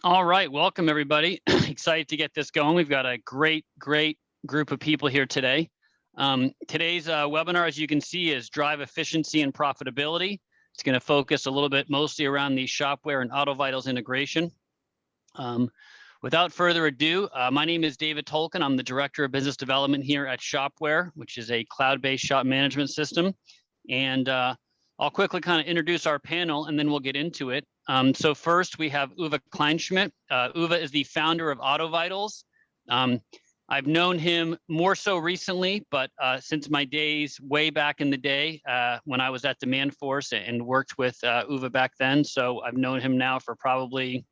All right, welcome everybody. Excited to get this going. We've got a great group of people here today. Today's webinar, as you can see, is Drive Efficiency and Profitability. It's going to focus a little bit mostly around the Shopware and AutoVitals integration. Without further ado, my name is David Tolkien. I'm the Director of Business Development here at Shopware, which is a cloud-based shop management system. And I'll quickly kind of introduce our panel and then we'll get into it. So first we have Uwe Kleinschmidt. Uwe is the founder of AutoVitals. I've known him more so recently, but since my days way back in the day when I was at Demandforce and worked with Uwe back then. So I've known him now for probably,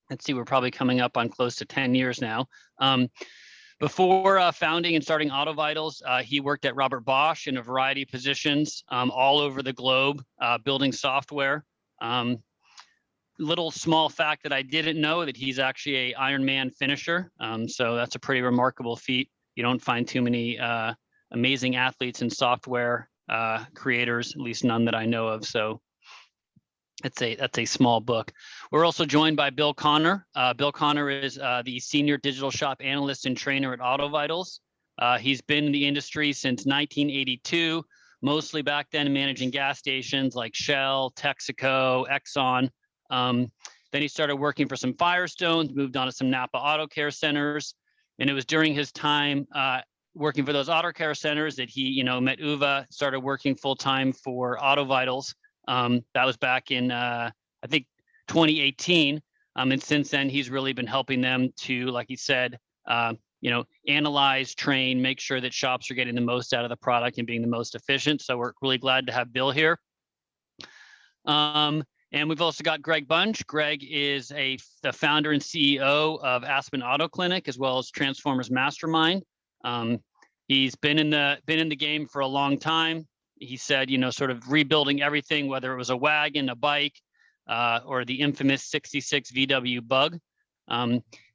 let's see, we're probably coming up on close to 10 years now. Before founding and starting AutoVitals, he worked at Robert Bosch in a variety of positions all over the globe, building software. Little small fact that I didn't know that he's actually a Ironman finisher. So that's a pretty remarkable feat. You don't find too many amazing athletes and software creators, at least none that I know of. So that's a small book. We're also joined by Bill Connor. Bill Connor is the Senior Digital Shop Analyst and Trainer at AutoVitals. He's been in the industry since 1982, mostly back then managing gas stations like Shell, Texaco, Exxon. Then he started working for some Firestones, moved on to some Napa Auto Care Centers. And it was during his time working for those auto care centers that he, met Uwe, started working full-time for AutoVitals. That was back in, I think, 2018. And since then, he's really been helping them to, like he said, analyze, train, make sure that shops are getting the most out of the product and being the most efficient. So we're really glad to have Bill here. And we've also got Greg Bunch. Greg is the founder and CEO of Aspen Auto Clinic, as well as Transformers Mastermind. He's been in the game for a long time. He said, sort of rebuilding everything, whether it was a wagon, a bike, or the infamous 66 VW Bug.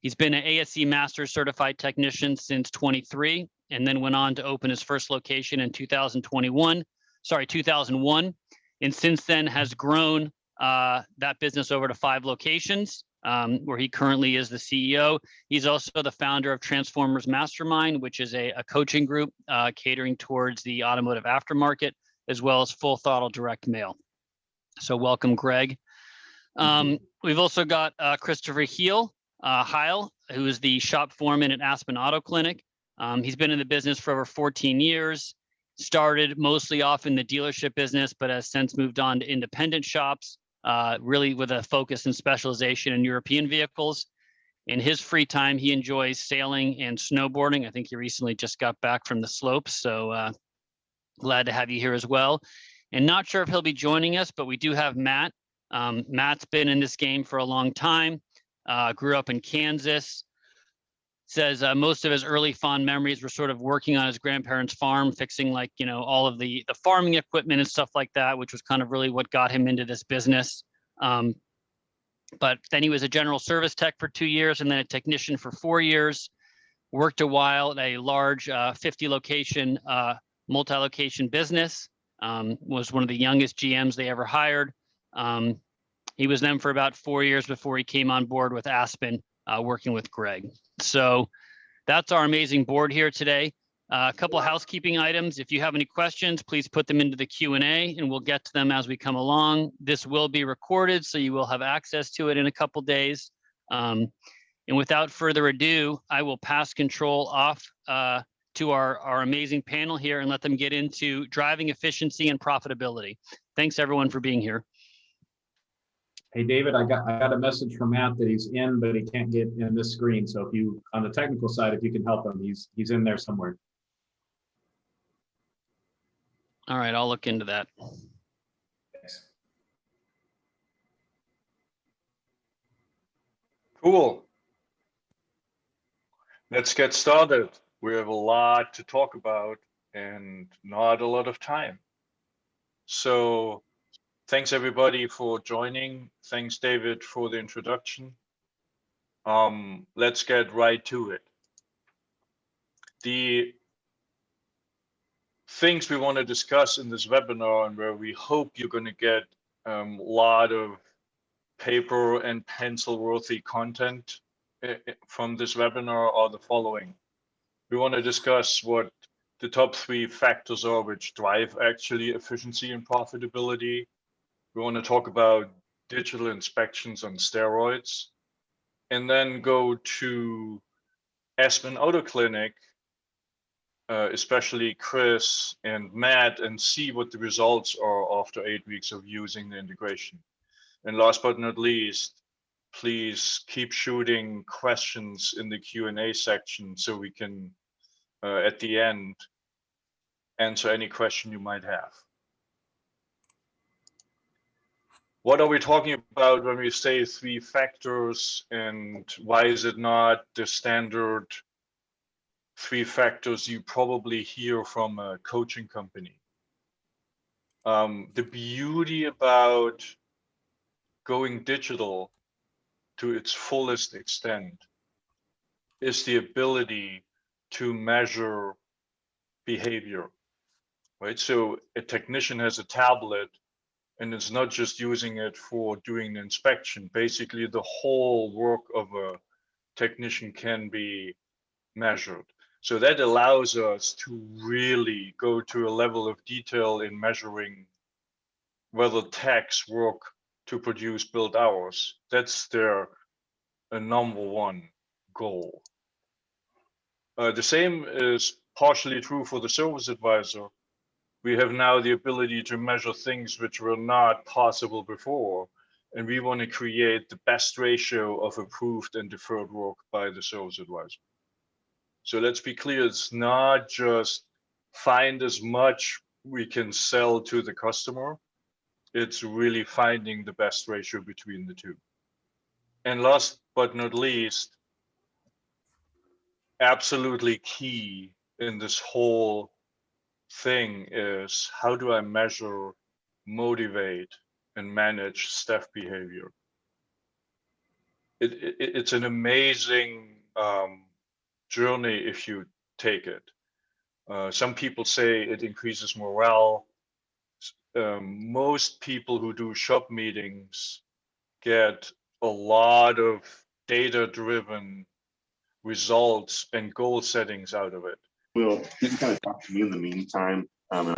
He's been an ASE Master Certified Technician since 23, and then went on to open his first location in 2001. And since then has grown that business over to 5 locations, where he currently is the CEO. He's also the founder of Transformers Mastermind, which is a coaching group catering towards the automotive aftermarket, as well as full throttle direct mail. So welcome, Greg. We've also got Kristopher Heil, who is the shop foreman at Aspen Auto Clinic. He's been in the business for over 14 years, started mostly off in the dealership business, but has since moved on to independent shops, really with a focus and specialization in European vehicles. In his free time, he enjoys sailing and snowboarding. I think he recently just got back from the slopes, so glad to have you here as well. And not sure if he'll be joining us, but we do have Matt. Matt's been in this game for a long time, grew up in Kansas. Says most of his early fond memories were sort of working on his grandparents' farm, fixing all of the farming equipment and stuff like that, which was kind of really what got him into this business. But then he was a general service tech for 2 years and then a technician for 4 years. Worked a while at a large 50-location, multi-location business. Was one of the youngest GMs they ever hired. He was them for about 4 years before he came on board with Aspen, working with Greg. So that's our amazing board here today. A couple of housekeeping items. If you have any questions, please put them into the Q&A and we'll get to them as we come along. This will be recorded, so you will have access to it in a couple days. And without further ado, I will pass control off to our amazing panel here and let them get into driving efficiency and profitability. Thanks everyone for being here. Hey, David, I got a message from Matt that he's in, but he can't get in this screen. So if you, on the technical side, if you can help him, he's in there somewhere. All right, I'll look into that. Thanks. Cool. Let's get started. We have a lot to talk about and not a lot of time. So thanks everybody for joining. Thanks, David, for the introduction. Let's get right to it. The things we want to discuss in this webinar and where we hope you're going to get a lot of paper and pencil worthy content from this webinar are the following. We want to discuss what the top 3 factors are which drive actually efficiency and profitability. We want to talk about digital inspections on steroids, and then go to Aspen Auto Clinic, especially Chris and Matt, and see what the results are after 8 weeks of using the integration. And last but not least, please keep shooting questions in the Q&A section so we can, at the end, answer any question you might have. What are we talking about when we say 3 factors, and why is it not the standard 3 factors you probably hear from a coaching company? The beauty about going digital to its fullest extent is the ability to measure behavior, right? So a technician has a tablet and it's not just using it for doing the inspection. Basically, the whole work of a technician can be measured. So that allows us to really go to a level of detail in measuring whether techs work to produce build hours. That's their number 1 goal. The same is partially true for the service advisor. We have now the ability to measure things which were not possible before, and we want to create the best ratio of approved and deferred work by the service advisor. So let's be clear, it's not just find as much we can sell to the customer, it's really finding the best ratio between the 2. And last but not least, absolutely key in this whole thing is, how do I measure, motivate, and manage staff behavior? It's an amazing journey if you take it. Some people say it increases morale. Most people who do shop meetings get a lot of data-driven results and goal settings out of it. Will, you can kind of talk to me in the meantime. Hello,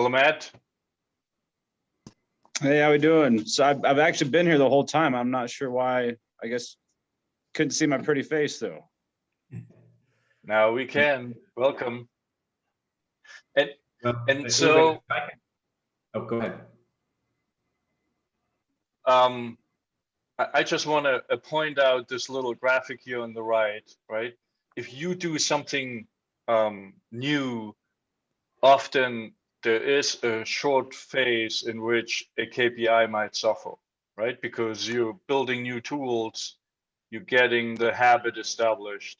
Matt. Hey, how we doing? So I've actually been here the whole time. I'm not sure why. I guess couldn't see my pretty face though. Now we can. Welcome. And so, oh, go ahead. I just want to point out this little graphic here on the right, right? If you do something new, often there is a short phase in which a KPI might suffer, right? Because you're building new tools, you're getting the habit established.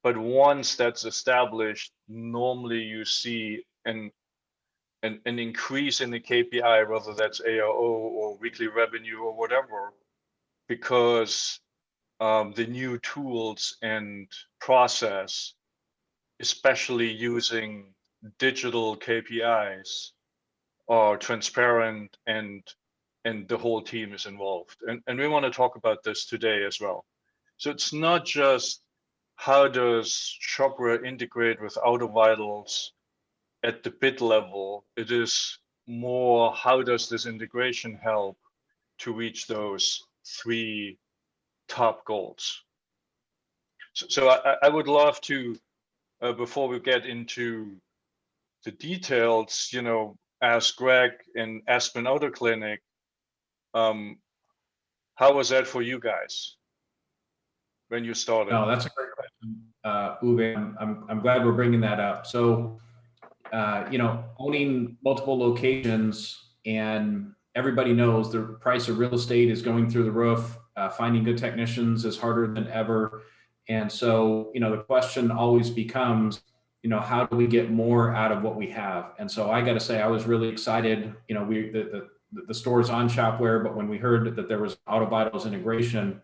But once that's established, normally you see an increase in the KPI, whether that's ARO or weekly revenue or whatever, because the new tools and process, especially using digital KPIs, are transparent and the whole team is involved. And we want to talk about this today as well. So it's not just how does Shopware integrate with AutoVitals at the bit level. It is more how does this integration help to reach those 3 top goals. So I would love to, before we get into the details, you know, ask Greg in Aspen Auto Clinic, how was that for you guys when you started? No, that's a great question, Uwe. I'm glad we're bringing that up. So, you know, owning multiple locations, and everybody knows the price of real estate is going through the roof. Finding good technicians is harder than ever. And so, you know, the question always becomes, you know, how do we get more out of what we have? And so I got to say, I was really excited. You know, the store's on Shopware, but when we heard that there was AutoVitals integration,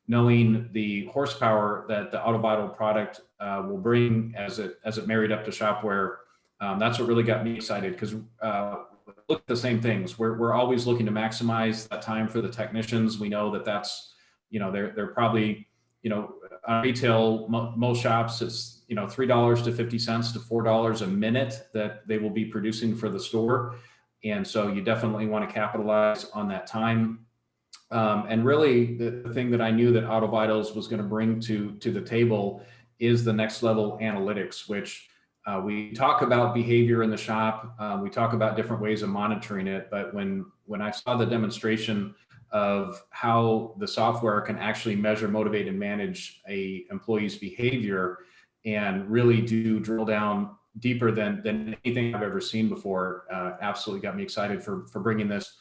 knowing the horsepower that the AutoVital product will bring as it married up to Shopware, that's what really got me excited. Because look at the same things. We're always looking to maximize that time for the technicians. We know that that's, they're probably, on retail, most shops, it's, $3 to 50 cents to $4 a minute that they will be producing for the store. And so you definitely want to capitalize on that time. And really the thing that I knew that AutoVitals was going to bring to the table is the next level analytics, which we talk about behavior in the shop. We talk about different ways of monitoring it. But when I saw the demonstration of how the software can actually measure, motivate, and manage a employee's behavior and really do drill down deeper than anything I've ever seen before, absolutely got me excited for bringing this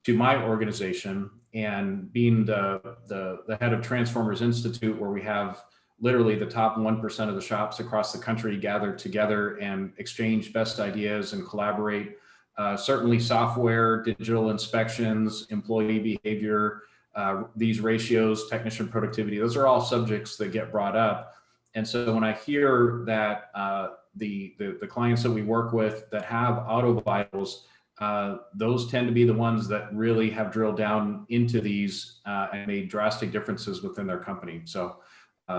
to my organization. And being the head of Transformers Institute, where we have literally the top 1% of the shops across the country gathered together and exchange best ideas and collaborate. Certainly software, digital inspections, employee behavior, these ratios, technician productivity, those are all subjects that get brought up. And so when I hear that the clients that we work with that have AutoVitals, those tend to be the ones that really have drilled down into these and made drastic differences within their company. So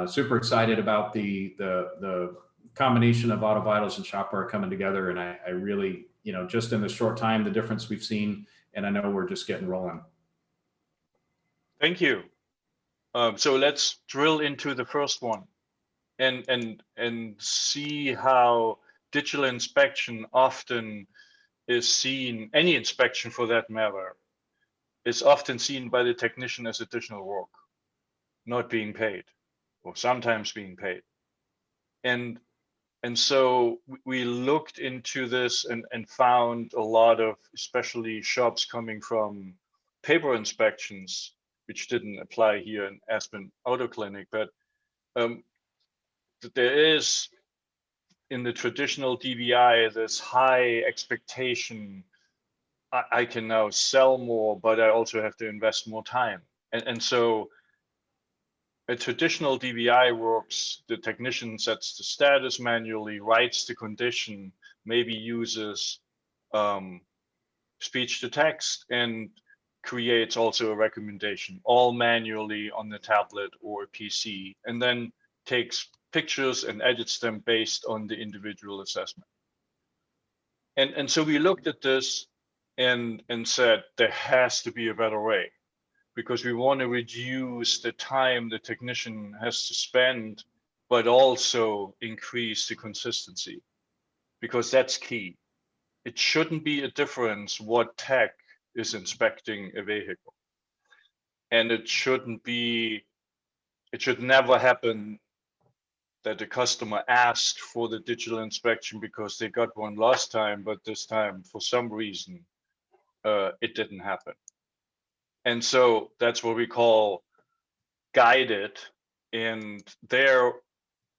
super excited about the combination of AutoVitals and Shopware coming together. And I really, just in the short time, the difference we've seen, and I know we're just getting rolling. Thank you. So let's drill into the first one and see how digital inspection often is seen, any inspection for that matter, is often seen by the technician as additional work, not being paid, or sometimes being paid. And so we looked into this and found a lot of, especially shops coming from paper inspections, which didn't apply here in Aspen Auto Clinic, but there is, in the traditional DVI, this high expectation. I can now sell more, but I also have to invest more time. And so a traditional DVI works, the technician sets the status manually, writes the condition, maybe uses speech to text, and creates also a recommendation, all manually on the tablet or a PC, and then takes pictures and edits them based on the individual assessment. And so we looked at this and said there has to be a better way, because we want to reduce the time the technician has to spend, but also increase the consistency, because that's key. It shouldn't be a difference what tech is inspecting a vehicle. And it should never happen that the customer asked for the digital inspection because they got one last time, but this time, for some reason, it didn't happen. And so that's what we call guided. And there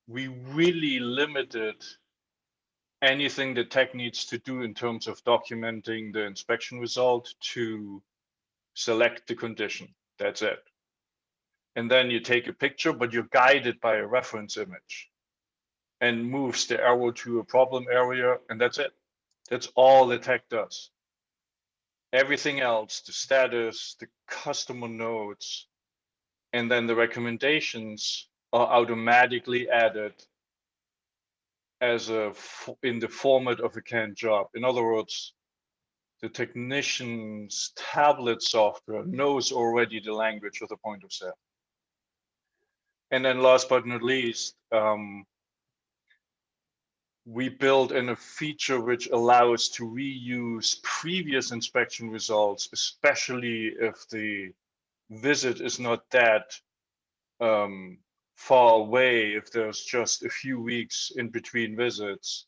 we really limited anything the tech needs to do in terms of documenting the inspection result to select the condition. That's it. And then you take a picture, but you're guided by a reference image and moves the arrow to a problem area, and that's it. That's all the tech does. Everything else, the status, the customer notes, and then the recommendations are automatically added as in the format of a canned job. In other words, the technician's tablet software knows already the language of the point of sale. And then last but not least, we built in a feature which allows to reuse previous inspection results, especially if the visit is not that far away, if there's just a few weeks in between visits.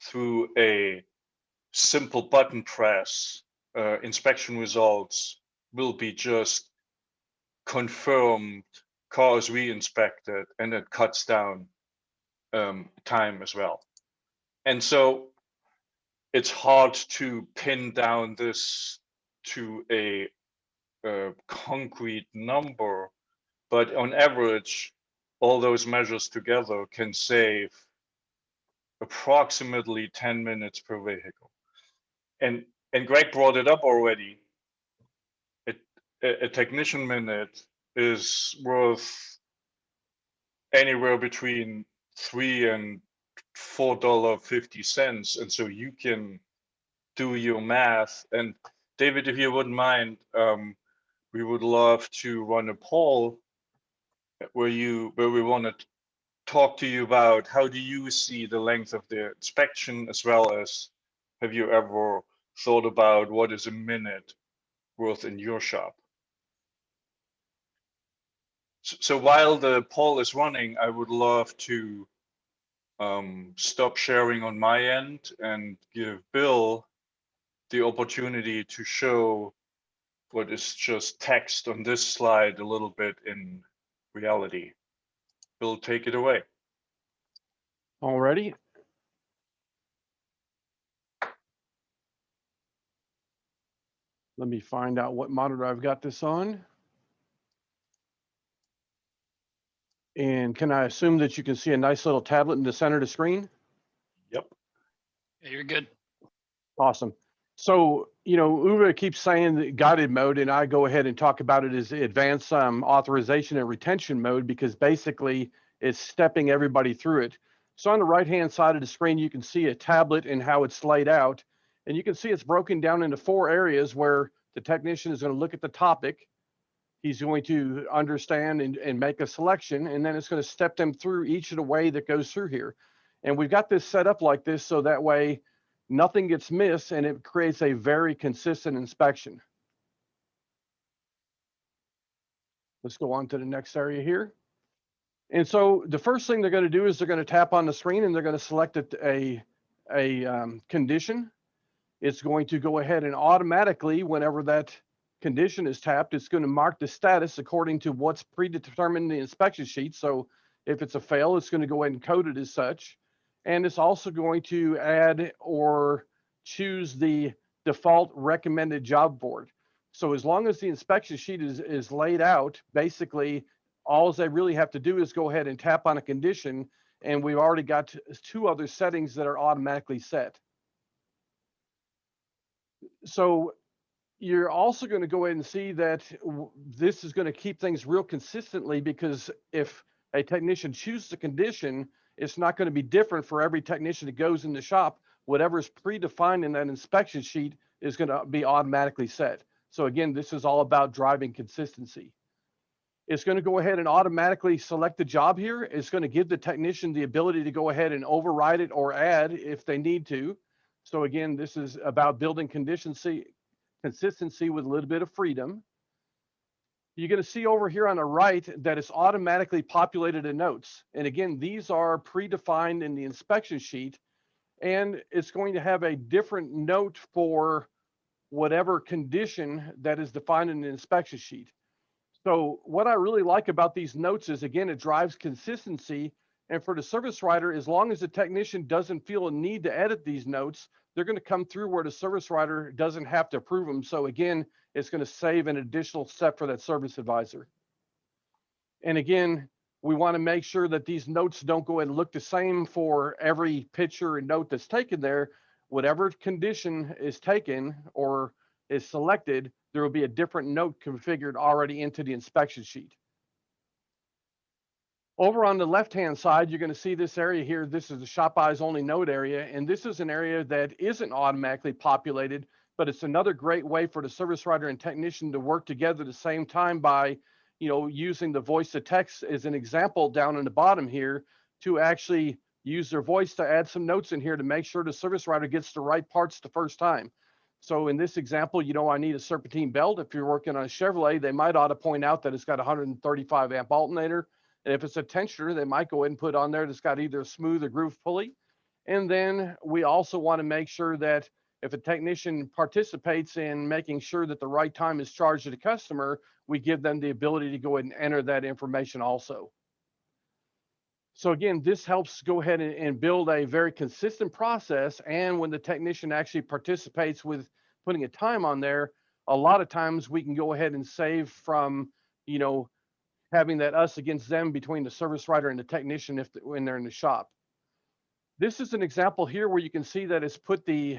Through a simple button press, inspection results will be just confirmed, cars re-inspected, and it cuts down time as well. And so it's hard to pin down this to a concrete number, but on average, all those measures together can save approximately 10 minutes per vehicle. And and Greg brought it up already. A technician minute is worth anywhere between $3 and $4.50, and so you can do your math. And David, if you wouldn't mind, we would love to run a poll where we want to talk to you about how do you see the length of the inspection, as well as have you ever thought about what is a minute worth in your shop? So while the poll is running, I would love to stop sharing on my end and give Bill the opportunity to show what is just text on this slide a little bit in reality. Bill, take it away. Alrighty. Let me find out what monitor I've got this on. And can I assume that you can see a nice little tablet in the center of the screen? Yep. Yeah, you're good. Awesome. So, Uwe keeps saying that guided mode, and I go ahead and talk about it as advanced authorization and retention mode, because basically it's stepping everybody through it. So on the right-hand side of the screen, you can see a tablet and how it's laid out. And you can see it's broken down into 4 areas where the technician is going to look at the topic. He's going to understand and make a selection, and then it's going to step them through each of the way that goes through here. And we've got this set up like this so that way nothing gets missed and it creates a very consistent inspection. Let's go on to the next area here. And so the first thing they're going to do is they're going to tap on the screen and they're going to select a condition. It's going to go ahead and automatically, whenever that condition is tapped, it's going to mark the status according to what's predetermined in the inspection sheet. So if it's a fail, it's going to go ahead and code it as such. And it's also going to add or choose the default recommended job board. So as long as the inspection sheet is laid out, basically all they really have to do is go ahead and tap on a condition, and we've already got 2 other settings that are automatically set. So you're also going to go ahead and see that this is going to keep things real consistently, because if a technician chooses a condition, it's not going to be different for every technician that goes in the shop. Whatever is predefined in that inspection sheet is going to be automatically set. So again, this is all about driving consistency. It's going to go ahead and automatically select the job here. It's going to give the technician the ability to go ahead and override it or add if they need to. So again, this is about building consistency with a little bit of freedom. You're going to see over here on the right that it's automatically populated in notes. And again, these are predefined in the inspection sheet, and it's going to have a different note for whatever condition that is defined in the inspection sheet. So what I really like about these notes is, again, it drives consistency. And for the service writer, as long as the technician doesn't feel a need to edit these notes, they're going to come through where the service writer doesn't have to approve them. So again, it's going to save an additional step for that service advisor. And again, we want to make sure that these notes don't go ahead and look the same for every picture and note that's taken there. Whatever condition is taken or is selected, there will be a different note configured already into the inspection sheet. Over on the left-hand side, you're going to see this area here. This is the shop eyes only note area, and this is an area that isn't automatically populated, but it's another great way for the service writer and technician to work together at the same time by, using the voice to text as an example down in the bottom here, to actually use their voice to add some notes in here to make sure the service writer gets the right parts the first time. So in this example, I need a serpentine belt. If you're working on a Chevrolet, they might ought to point out that it's got a 135 amp alternator. And if it's a tensioner, they might go ahead and put on there that's got either a smooth or groove pulley. And then we also want to make sure that if a technician participates in making sure that the right time is charged to the customer, we give them the ability to go ahead and enter that information also. So again, this helps go ahead and build a very consistent process. And when the technician actually participates with putting a time on there, a lot of times we can go ahead and save from, having that us against them between the service writer and the technician when they're in the shop. This is an example here where you can see that it's put the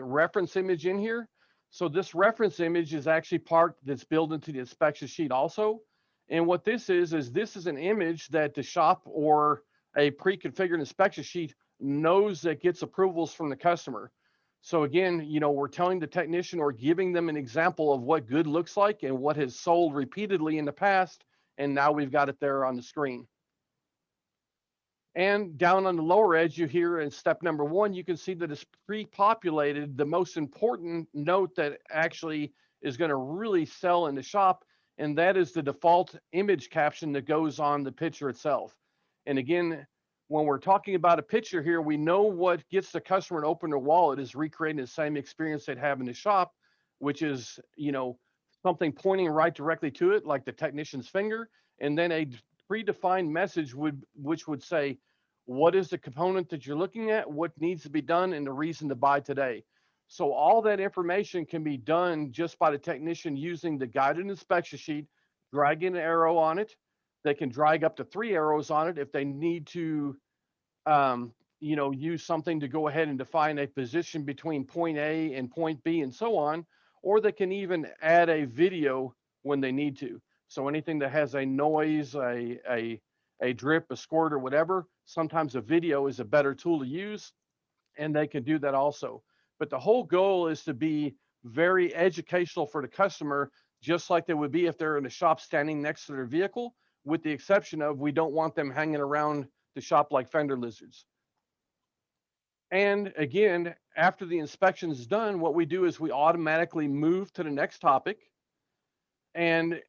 reference image in here. So this reference image is actually part that's built into the inspection sheet also. And what this is this is an image that the shop or a pre-configured inspection sheet knows that gets approvals from the customer. So again, you know, we're telling the technician or giving them an example of what good looks like and what has sold repeatedly in the past. And now we've got it there on the screen. And down on the lower edge, you hear in step number 1, you can see that it's pre-populated the most important note that actually is going to really sell in the shop. And that is the default image caption that goes on the picture itself. And again, when we're talking about a picture here, we know what gets the customer to open their wallet is recreating the same experience they'd have in the shop, which is, you know, something pointing right directly to it, like the technician's finger, and then a predefined message which would say, what is the component that you're looking at, what needs to be done, and the reason to buy today. So all that information can be done just by the technician using the guided inspection sheet, dragging an arrow on it. They can drag up to 3 arrows on it if they need to, you know, use something to go ahead and define a position between point A and point B and so on, or they can even add a video when they need to. So anything that has a noise, a drip, a squirt, or whatever, sometimes a video is a better tool to use, and they can do that also. But the whole goal is to be very educational for the customer, just like they would be if they're in a shop standing next to their vehicle, with the exception of we don't want them hanging around the shop like fender lizards. And again, after the inspection is done, what we do is we automatically move to the next topic. And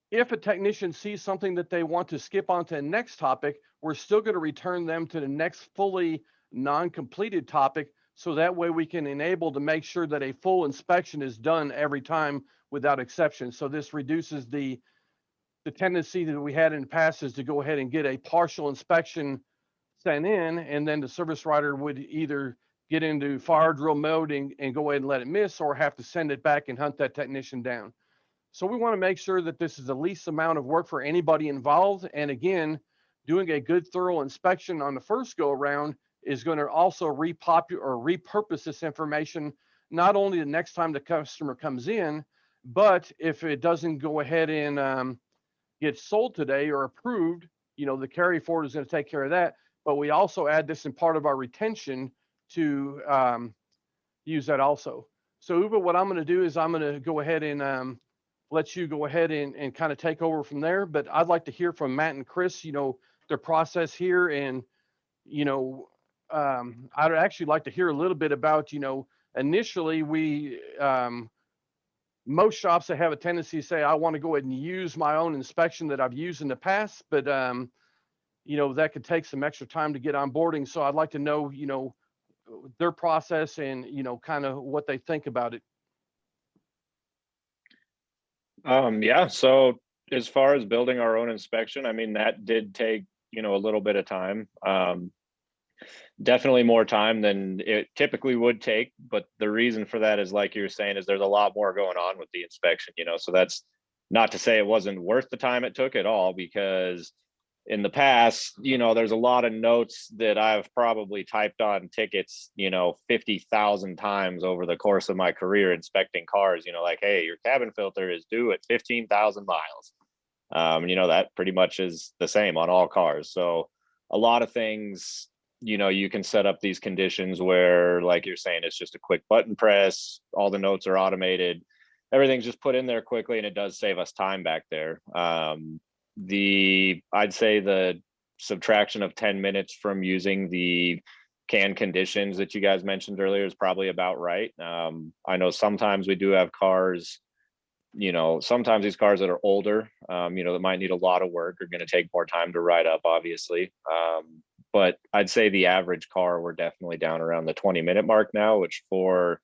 if a technician sees something that they want to skip onto the next topic, we're still going to return them to the next fully non-completed topic. So that way we can enable to make sure that a full inspection is done every time without exception. So this reduces the tendency that we had in the past is to go ahead and get a partial inspection sent in, and then the service writer would either get into fire drill mode and go ahead and let it miss, or have to send it back and hunt that technician down. So we want to make sure that this is the least amount of work for anybody involved. And again, doing a good thorough inspection on the first go around is going to also repurpose this information, not only the next time the customer comes in, but if it doesn't go ahead and get sold today or approved, you know, the carry forward is going to take care of that. But we also add this in part of our retention to use that also. So Uwe, what I'm going to do is I'm going to go ahead and let you go ahead and kind of take over from there. But I'd like to hear from Matt and Chris, you know, their process here. And, you know, I'd actually like to hear a little bit about, you know, initially we, most shops that have a tendency to say, I want to go ahead and use my own inspection that I've used in the past, but, you know, that could take some extra time to get onboarding. So I'd like to know, you know, their process and, you know, kind of what they think about it. Yeah, so as far as building our own inspection, I mean, that did take, you know, a little bit of time. Definitely more time than it typically would take, but the reason for that is, like you were saying, is there's a lot more going on with the inspection, you know. So that's not to say it wasn't worth the time it took at all, because in the past, you know, there's a lot of notes that I've probably typed on tickets, you know, 50,000 times over the course of my career inspecting cars, you know, like, hey, your cabin filter is due at 15,000 miles. You know, that pretty much is the same on all cars. So a lot of things, you know, you can set up these conditions where, like you're saying, it's just a quick button press, all the notes are automated, everything's just put in there quickly, and it does save us time back there. I'd say the subtraction of 10 minutes from using the canned conditions that you guys mentioned earlier is probably about right. I know sometimes we do have cars, you know, sometimes these cars that are older, you know, that might need a lot of work are going to take more time to write up, obviously. But I'd say the average car, we're definitely down around the 20-minute mark now, which for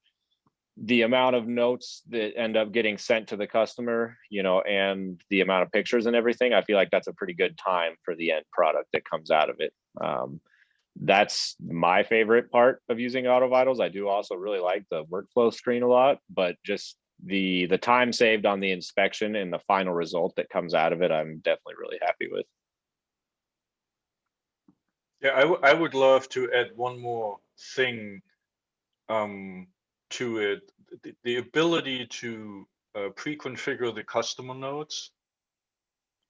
the amount of notes that end up getting sent to the customer, you know, and the amount of pictures and everything, I feel like that's a pretty good time for the end product that comes out of it. That's my favorite part of using AutoVitals. I do also really like the workflow screen a lot, but just the time saved on the inspection and the final result that comes out of it, I'm definitely really happy with. Yeah, I would love to add one more thing to it. The ability to pre-configure the customer nodes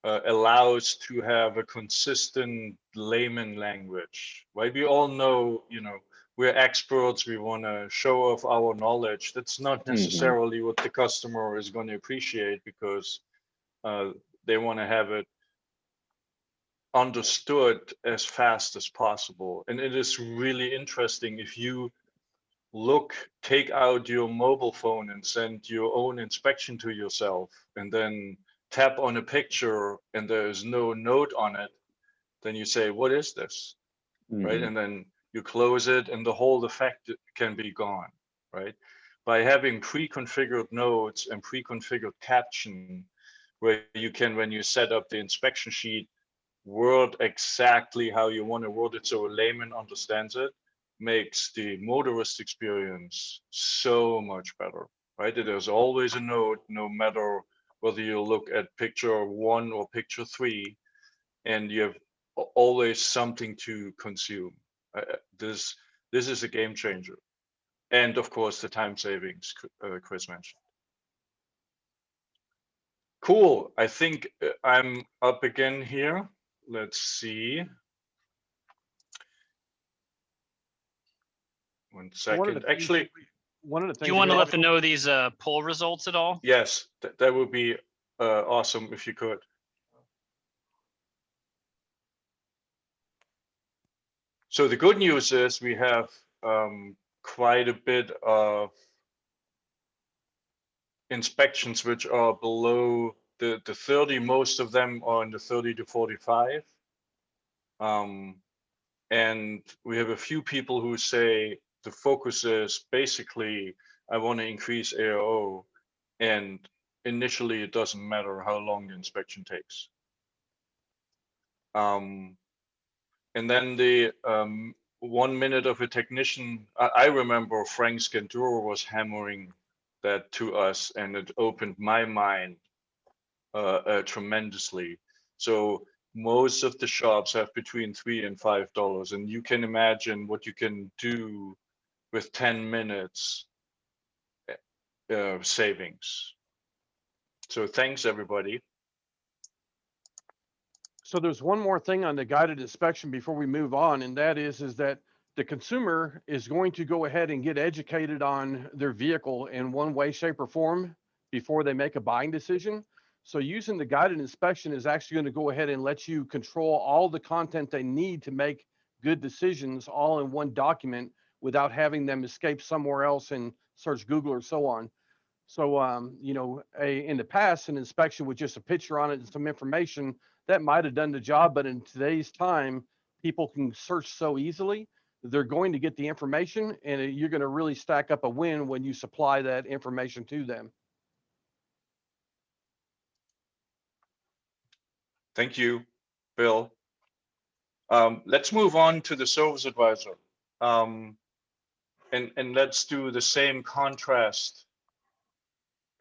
allows to have a consistent layman language, right? We all know, we're experts. We want to show off our knowledge. That's not necessarily what the customer is going to appreciate, because they want to have it understood as fast as possible. And it is really interesting if you take out your mobile phone and send your own inspection to yourself, and then tap on a picture and there's no note on it, then you say, what is this? Right? And then you close it and the whole effect can be gone, right? By having pre-configured notes and pre-configured caption, where you can, when you set up the inspection sheet, word exactly how you want to word it so a layman understands it, makes the motorist experience so much better, right? There's always a note, no matter whether you look at picture 1 or picture 3, and you have always something to consume. This is a game changer. And of course, the time savings Chris mentioned. Cool. I think I'm up again here. Let's see. 1 second. Actually, one of the things. Do you want to let them know these poll results at all? Yes, that would be awesome if you could. So the good news is we have quite a bit of inspections which are below the 30. Most of them are in the 30 to 45. And we have a few people who say the focus is basically, I want to increase ARO, and initially it doesn't matter how long the inspection takes. And then the 1 minute of a technician, I remember Frank Scanduro was hammering that to us, and it opened my mind tremendously. So most of the shops have between $3 and $5, and you can imagine what you can do with 10 minutes savings. So thanks, everybody. So there's one more thing on the guided inspection before we move on, and that is that the consumer is going to go ahead and get educated on their vehicle in one way, shape, or form before they make a buying decision. So using the guided inspection is actually going to go ahead and let you control all the content they need to make good decisions all in one document without having them escape somewhere else and search Google or so on. So, in the past, an inspection with just a picture on it and some information, that might have done the job. But in today's time, people can search so easily, they're going to get the information, and you're going to really stack up a win when you supply that information to them. Thank you, Bill. Let's move on to the service advisor. And let's do the same contrast.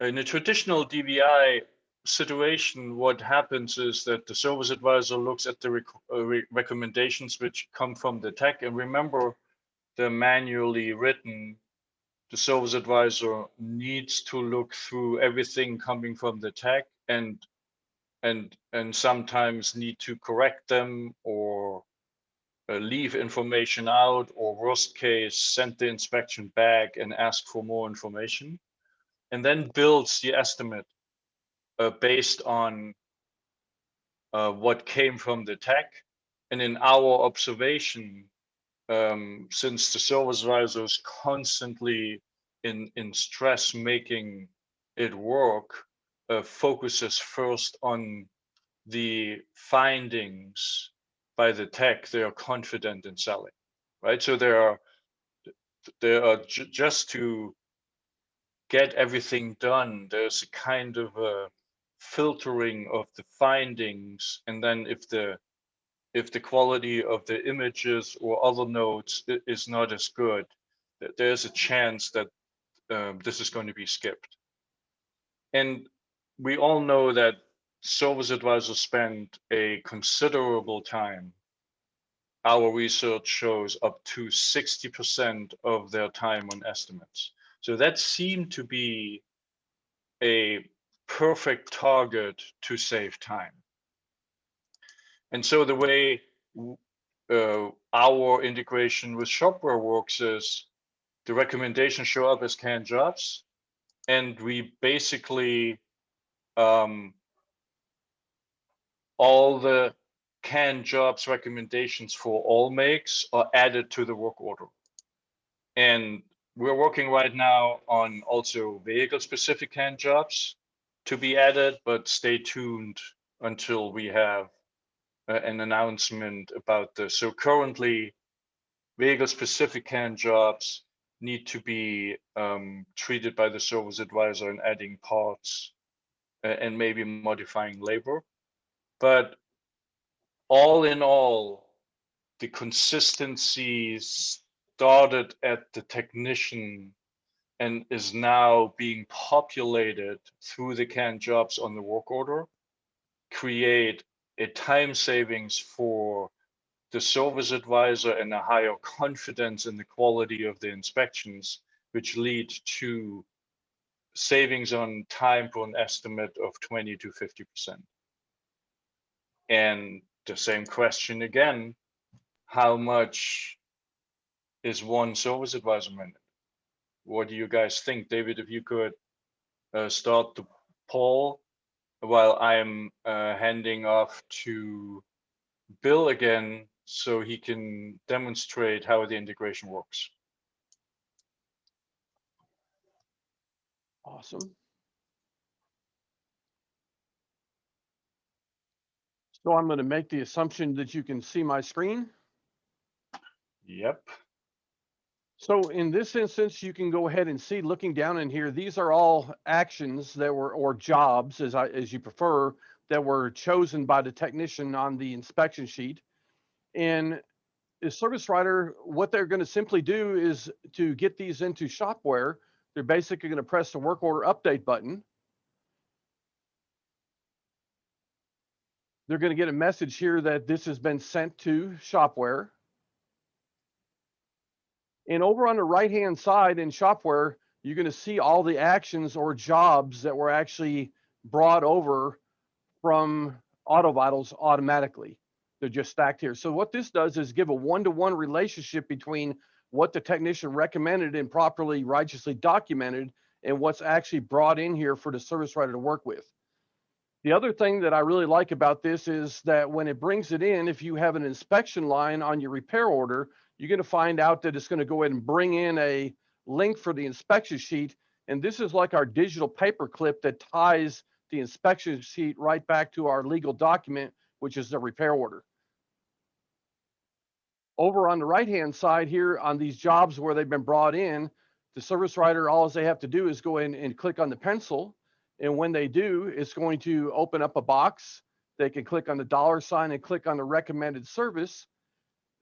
In a traditional DVI situation, what happens is that the service advisor looks at the recommendations which come from the tech. And remember, they're manually written. The service advisor needs to look through everything coming from the tech and sometimes need to correct them or leave information out, or worst case, send the inspection back and ask for more information, and then builds the estimate based on what came from the tech. And in our observation, since the service advisor is constantly in stress making it work, focuses first on the findings by the tech they are confident in selling, right? So there are just to get everything done, there's a kind of a filtering of the findings, and then if the quality of the images or other notes is not as good, there's a chance that this is going to be skipped. And we all know that service advisors spend a considerable time our research shows up to 60% of their time on estimates. So that seemed to be a perfect target to save time. And so the way our integration with Shopware works is the recommendations show up as canned jobs, and we basically all the canned jobs recommendations for all makes are added to the work order. And we're working right now on also vehicle specific canned jobs to be added, but stay tuned until we have an announcement about this. So currently, vehicle specific canned jobs need to be treated by the service advisor and adding parts and maybe modifying labor. But all in all, the consistency started at the technician and is now being populated through the canned jobs on the work order, create a time savings for the service advisor and a higher confidence in the quality of the inspections, which lead to savings on time for an estimate of 20 to 50%. And the same question again, how much is one service advisor minute? What do you guys think? David, if you could start the poll while I'm handing off to Bill again so he can demonstrate how the integration works. Awesome. So I'm going to make the assumption that you can see my screen. Yep. So in this instance, you can go ahead and see, looking down in here, these are all actions that were, or jobs as you prefer, that were chosen by the technician on the inspection sheet. And the service writer, what they're going to simply do is to get these into Shopware, they're basically going to press the work order update button. They're going to get a message here that this has been sent to Shopware. And over on the right-hand side in Shopware, you're going to see all the actions or jobs that were actually brought over from AutoVitals automatically. They're just stacked here. So what this does is give a one-to-one relationship between what the technician recommended and properly, righteously documented and what's actually brought in here for the service writer to work with. The other thing that I really like about this is that when it brings it in, if you have an inspection line on your repair order, you're going to find out that it's going to go ahead and bring in a link for the inspection sheet. And this is like our digital paper clip that ties the inspection sheet right back to our legal document, which is the repair order. Over on the right-hand side here on these jobs where they've been brought in, the service writer, all they have to do is go in and click on the pencil. And when they do, it's going to open up a box. They can click on the $sign and click on the recommended service.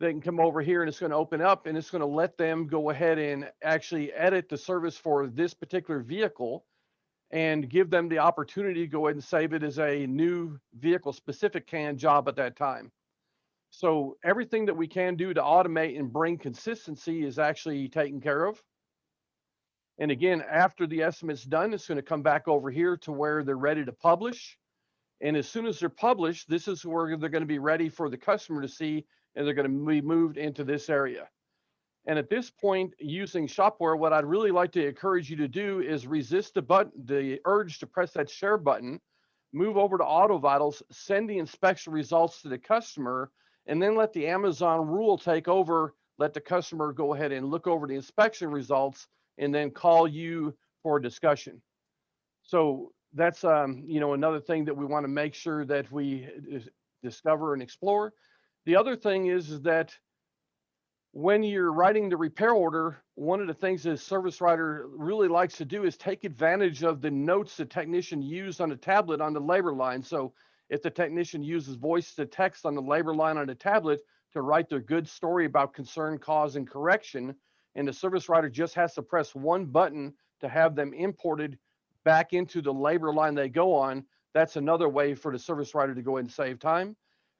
They can come over here and it's going to open up and it's going to let them go ahead and actually edit the service for this particular vehicle and give them the opportunity to go ahead and save it as a new vehicle specific canned job at that time. So everything that we can do to automate and bring consistency is actually taken care of. And again, after the estimate's done, it's going to come back over here to where they're ready to publish. And as soon as they're published, this is where they're going to be ready for the customer to see, and they're going to be moved into this area. And at this point, using Shopware, what I'd really like to encourage you to do is resist the urge to press that share button, move over to AutoVitals, send the inspection results to the customer, and then let the Amazon rule take over. Let the customer go ahead and look over the inspection results and then call you for a discussion. So that's another thing that we want to make sure that we discover and explore. The other thing is that when you're writing the repair order, one of the things that a service writer really likes to do is take advantage of the notes the technician used on the tablet on the labor line. So if the technician uses voice to text on the labor line on the tablet to write their good story about concern, cause, and correction, and the service writer just has to press one button to have them imported back into the labor line they go on, that's another way for the service writer to go ahead and save time.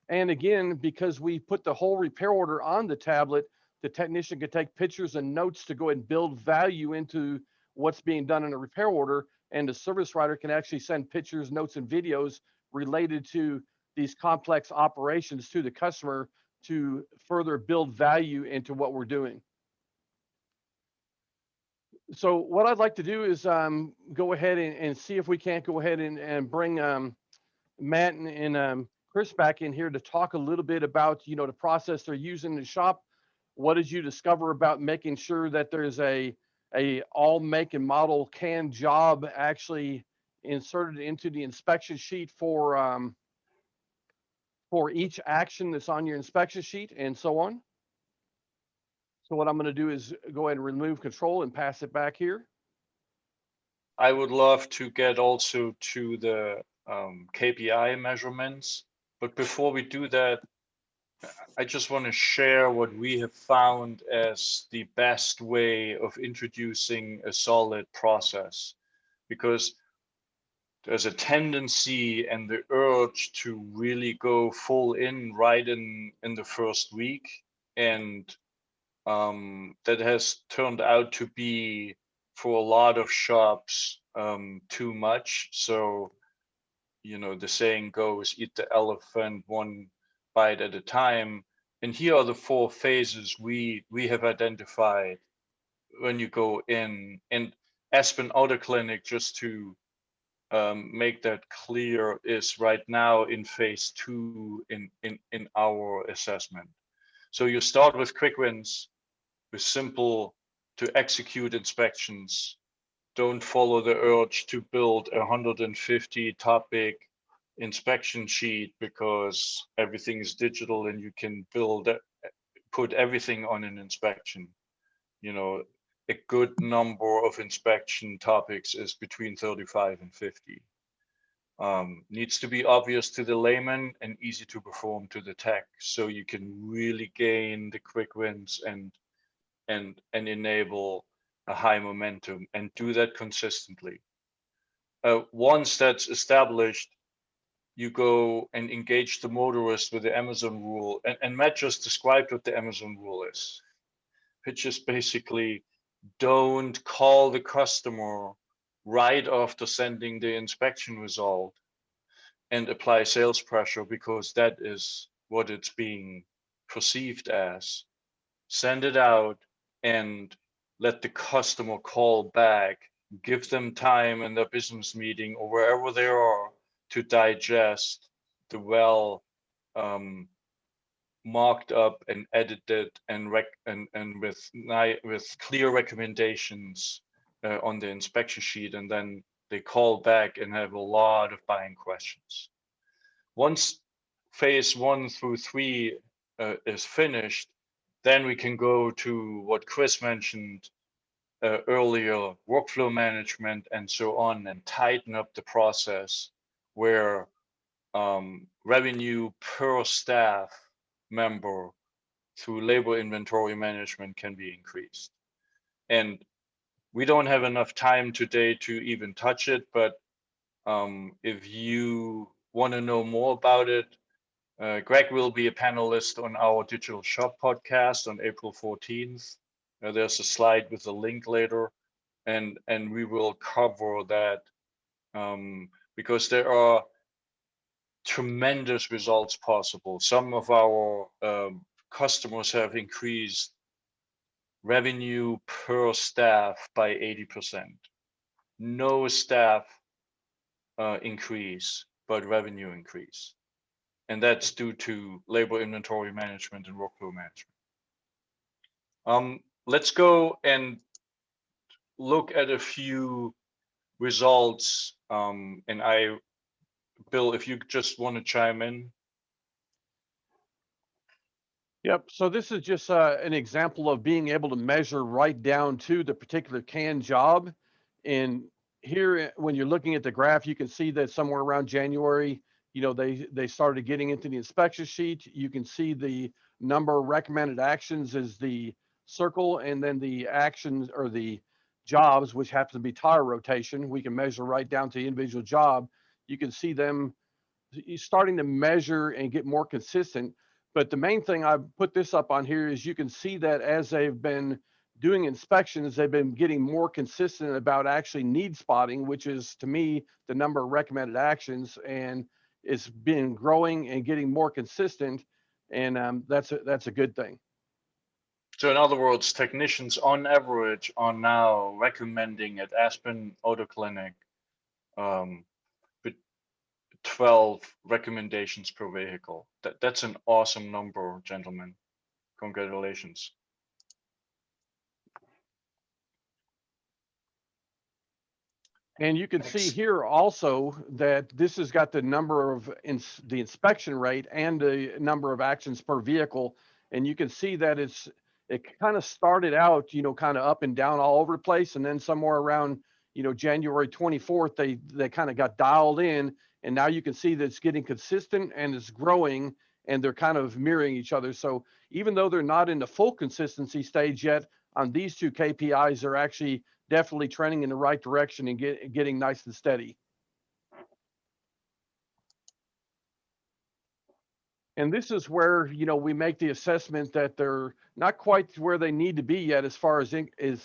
And again, because we put the whole repair order on the tablet, the technician can take pictures and notes to go ahead and build value into what's being done in a repair order. And the service writer can actually send pictures, notes, and videos related to these complex operations to the customer to further build value into what we're doing. So what I'd like to do is go ahead and see if we can't go ahead and bring Matt and Chris back in here to talk a little bit about, you know, the process they're using in the shop. What did you discover about making sure that there's a all make and model can job actually inserted into the inspection sheet for each action that's on your inspection sheet and so on? So what I'm going to do is go ahead and remove control and pass it back here. I would love to get also to the KPI measurements, but before we do that, I just want to share what we have found as the best way of introducing a solid process, because there's a tendency and the urge to really go full in right in the first week, and that has turned out to be, for a lot of shops, too much. So, you know, the saying goes, eat the elephant one bite at a time. And here are the 4 phases we have identified when you go in. And Aspen Auto Clinic, just to make that clear, is right now in phase 2 in our assessment. So you start with quick wins, with simple to execute inspections. Don't follow the urge to build a 150 topic inspection sheet because everything is digital and you can put everything on an inspection. You know, a good number of inspection topics is between 35 and 50. Needs to be obvious to the layman and easy to perform to the tech, so you can really gain the quick wins and enable a high momentum, and do that consistently. Once that's established, you go and engage the motorist with the Amazon rule. And Matt just described what the Amazon rule is, which is basically don't call the customer right after sending the inspection result and apply sales pressure, because that is what it's being perceived as. Send it out and let the customer call back, give them time in their business meeting or wherever they are to digest the well marked up and edited and with clear recommendations on the inspection sheet, and then they call back and have a lot of buying questions. Once phase 1 through 3 is finished, then we can go to what Chris mentioned earlier, workflow management and so on, and tighten up the process where revenue per staff member through labor inventory management can be increased. And we don't have enough time today to even touch it, but if you want to know more about it, Greg will be a panelist on our Digital Shop podcast on April 14th. There's a slide with a link later, and we will cover that because there are tremendous results possible. Some of our customers have increased revenue per staff by 80%. No staff increase, but revenue increase. And that's due to labor inventory management and workflow management. Let's go and look at a few results. And Bill, if you just want to chime in. Yep. So this is just an example of being able to measure right down to the particular can job. And here, when you're looking at the graph, you can see that somewhere around January, you know, they started getting into the inspection sheet. You can see the number of recommended actions is the circle, and then the actions or the jobs, which happen to be tire rotation. We can measure right down to the individual job. You can see them starting to measure and get more consistent. But the main thing I put this up on here is you can see that as they've been doing inspections, they've been getting more consistent about actually need spotting, which is to me the number of recommended actions, and it's been growing and getting more consistent, and that's a good thing. So in other words, technicians on average are now recommending at Aspen Auto Clinic 12 recommendations per vehicle. That's an awesome number, gentlemen. Congratulations. And you can see here also that this has got the number of the inspection rate and the number of actions per vehicle. And you can see that it kind of started out, kind of up and down all over the place. And then somewhere around, January 24th, they kind of got dialed in. And now you can see that it's getting consistent and it's growing, and they're kind of mirroring each other. So even though they're not in the full consistency stage yet on these two KPIs, they're actually definitely trending in the right direction and getting nice and steady. And this is where, we make the assessment that they're not quite where they need to be yet as far as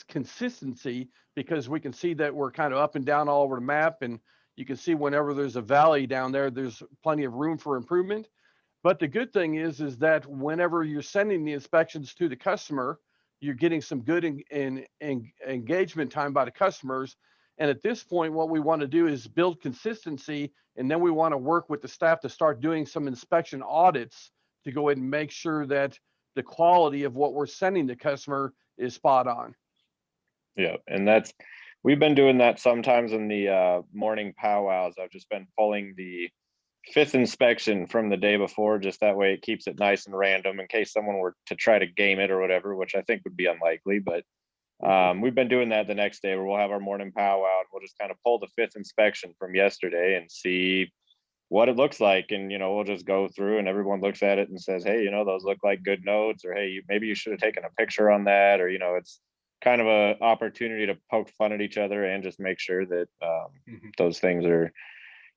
consistency, because we can see that we're kind of up and down all over the map. And you can see whenever there's a valley down there, there's plenty of room for improvement. But the good thing is that whenever you're sending the inspections to the customer, you're getting some good engagement time by the customers. And at this point, what we want to do is build consistency, and then we want to work with the staff to start doing some inspection audits to go ahead and make sure that the quality of what we're sending the customer is spot on. Yeah, and we've been doing that sometimes in the morning powwows. I've just been pulling the 5th inspection from the day before, just that way it keeps it nice and random in case someone were to try to game it or whatever, which I think would be unlikely. But we've been doing that the next day, where we'll have our morning powwow and we'll just kind of pull the 5th inspection from yesterday and see what it looks like. And, we'll just go through and everyone looks at it and says, hey, those look like good notes, or hey, maybe you should have taken a picture on that, or, it's kind of a opportunity to poke fun at each other and just make sure that those things are,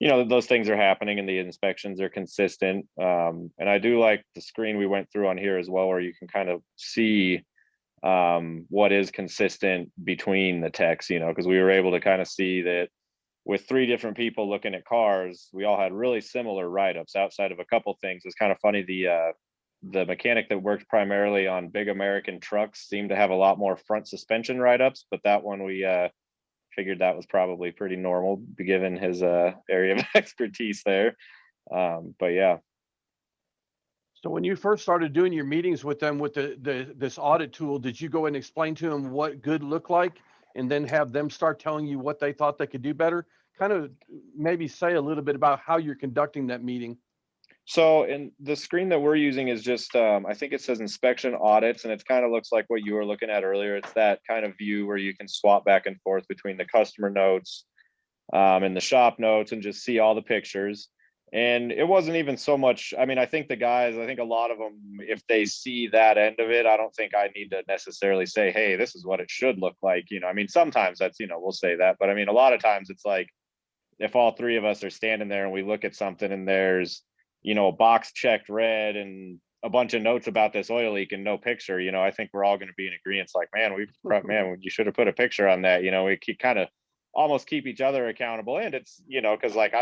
those things are happening and the inspections are consistent. And I do like the screen we went through on here as well, where you can kind of see what is consistent between the techs, because we were able to kind of see that with 3 different people looking at cars, we all had really similar write-ups outside of a couple things. It's kind of funny. The mechanic that worked primarily on big American trucks seemed to have a lot more front suspension write-ups, but that one we figured that was probably pretty normal given his area of expertise there. But yeah. So when you first started doing your meetings with them with this audit tool, did you go and explain to them what good looked like, and then have them start telling you what they thought they could do better? Kind of maybe say a little bit about how you're conducting that meeting. So in the screen that we're using is just, I think it says inspection audits, and it kind of looks like what you were looking at earlier. It's that kind of view where you can swap back and forth between the customer notes and the shop notes and just see all the pictures. And it wasn't even so much, I think the guys, I think a lot of them, if they see that end of it, I don't think I need to necessarily say, hey, this is what it should look like. Sometimes that's, we'll say that, but a lot of times it's like, if all 3 of us are standing there and we look at something and there's, a box checked red and a bunch of notes about this oil leak and no picture, I think we're all going to be in agreement. It's like, man, you should have put a picture on that. We keep kind of almost keep each other accountable. And it's, because like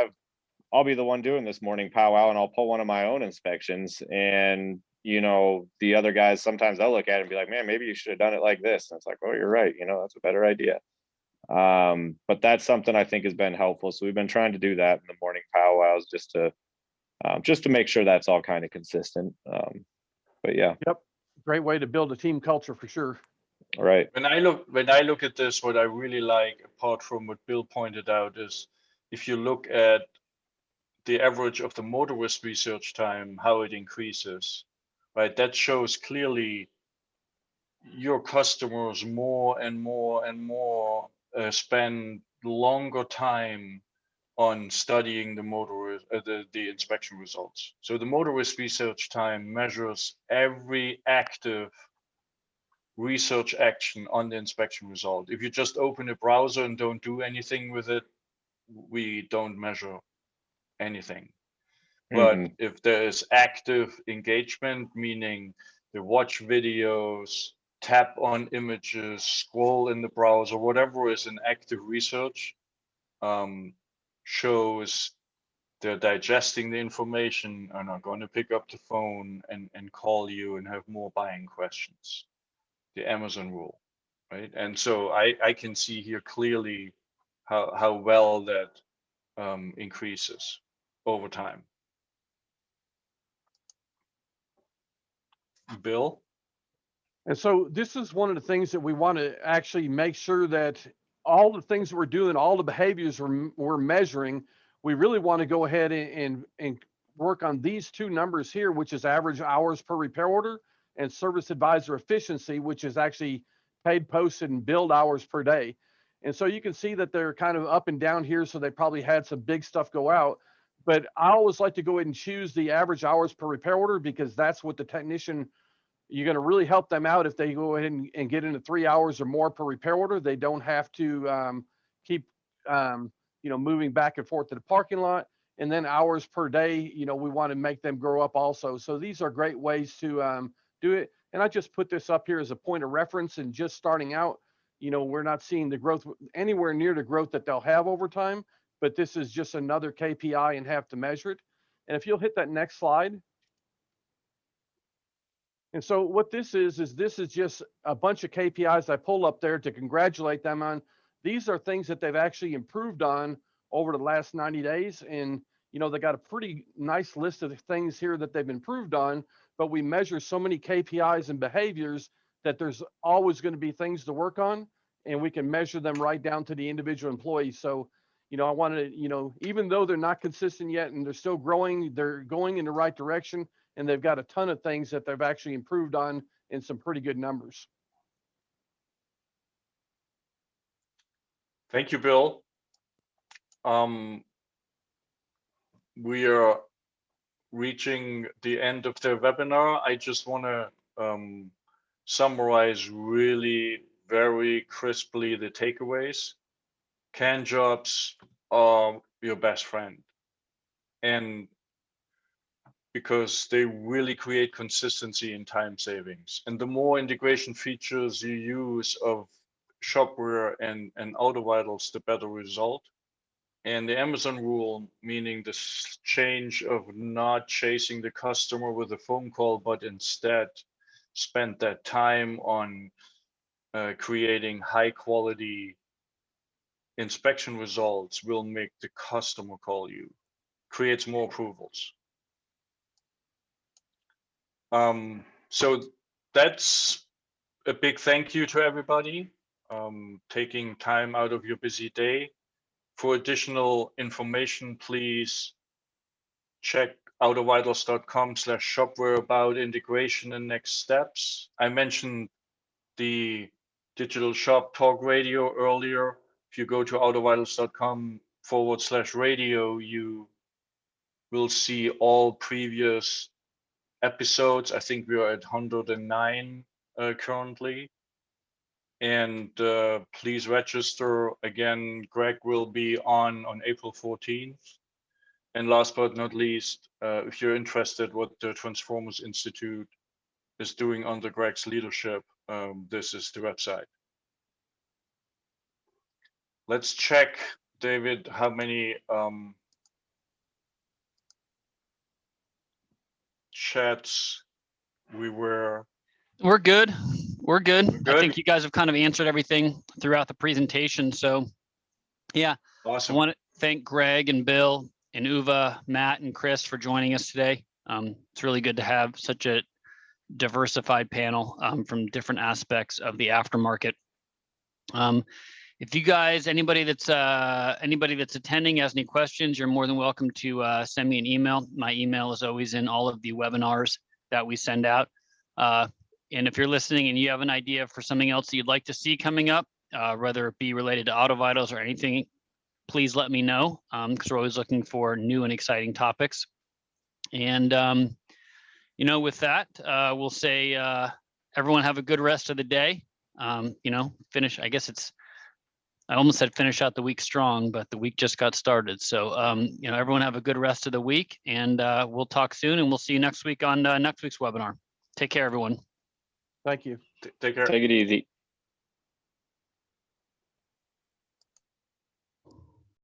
I'll be the one doing this morning powwow and I'll pull one of my own inspections, and the other guys, sometimes they'll look at it and be like, man, maybe you should have done it like this. And it's like, oh, you're right. That's a better idea. But that's something I think has been helpful. So we've been trying to do that in the morning powwows just to make sure that's all kind of consistent. But yeah. Yep. Great way to build a team culture for sure. Right. When I look at this, what I really like, apart from what Bill pointed out, is if you look at the average of the motorist research time, how it increases, right? That shows clearly your customers more and more and more spend longer time on studying the motorist, the inspection results. So the motorist research time measures every active research action on the inspection result. If you just open a browser and don't do anything with it, we don't measure anything. But Mhm. if there is active engagement, meaning they watch videos, tap on images, scroll in the browser, whatever is an active research, shows they're digesting the information and are going to pick up the phone and call you and have more buying questions. The Amazon rule, right? And so I can see here clearly how well that increases over time. Bill? And so this is one of the things that we want to actually make sure that all the things that we're doing, all the behaviors we're measuring, we really want to go ahead and work on these two numbers here, which is average hours per repair order, and service advisor efficiency, which is actually paid, posted, and billed hours per day. And so you can see that they're kind of up and down here. So they probably had some big stuff go out. But I always like to go ahead and choose the average hours per repair order, because that's what the technician, you're going to really help them out if they go ahead and get into 3 hours or more per repair order. They don't have to keep moving back and forth to the parking lot. And then hours per day, we want to make them grow up also. So these are great ways to do it. And I just put this up here as a point of reference. And just starting out, we're not seeing the growth anywhere near the growth that they'll have over time. But this is just another KPI and have to measure it. And if you'll hit that next slide. And so what this is this is just a bunch of KPIs I pull up there to congratulate them on. These are things that they've actually improved on over the last 90 days. And, they got a pretty nice list of things here that they've improved on, but we measure so many KPIs and behaviors that there's always going to be things to work on, and we can measure them right down to the individual employee. So, I want to, even though they're not consistent yet and they're still growing, they're going in the right direction. And they've got a ton of things that they've actually improved on in some pretty good numbers. Thank you, Bill. We are reaching the end of the webinar. I just want to summarize really very crisply the takeaways. Can jobs are your best friend, and because they really create consistency in time savings. And the more integration features you use of Shopware and AutoVitals, the better result. And the Amazon rule, meaning this change of not chasing the customer with a phone call, but instead spend that time on creating high quality inspection results, will make the customer call you, creates more approvals. So that's a big thank you to everybody taking time out of your busy day. For additional information, please check autovitals.com/shopware about integration and next steps. I mentioned the Digital Shop Talk Radio earlier. If you go to autovitals.com/radio, you will see all previous episodes. I think we are at 109 currently. And please register. Again, Greg will be on April 14th. And last but not least, if you're interested what the Transformers Institute is doing under Greg's leadership, this is the website. Let's check, David, how many chats we're good. We're good. I think you guys have kind of answered everything throughout the presentation. So yeah, awesome. I want to thank Greg and Bill and Uwe, Matt and Chris for joining us today. It's really good to have such a diversified panel from different aspects of the aftermarket. If you guys, anybody that's attending has any questions, you're more than welcome to send me an email. My email is always in all of the webinars that we send out. And if you're listening and you have an idea for something else that you'd like to see coming up, whether it be related to AutoVitals or anything, please let me know, because we're always looking for new and exciting topics. And with that, we'll say everyone have a good rest of the day. Finish. I guess it's I almost said finish out the week strong, but the week just got started. So, everyone have a good rest of the week, and we'll talk soon, and we'll see you next week on next week's webinar. Take care, everyone. Thank you. Take care. Take it easy.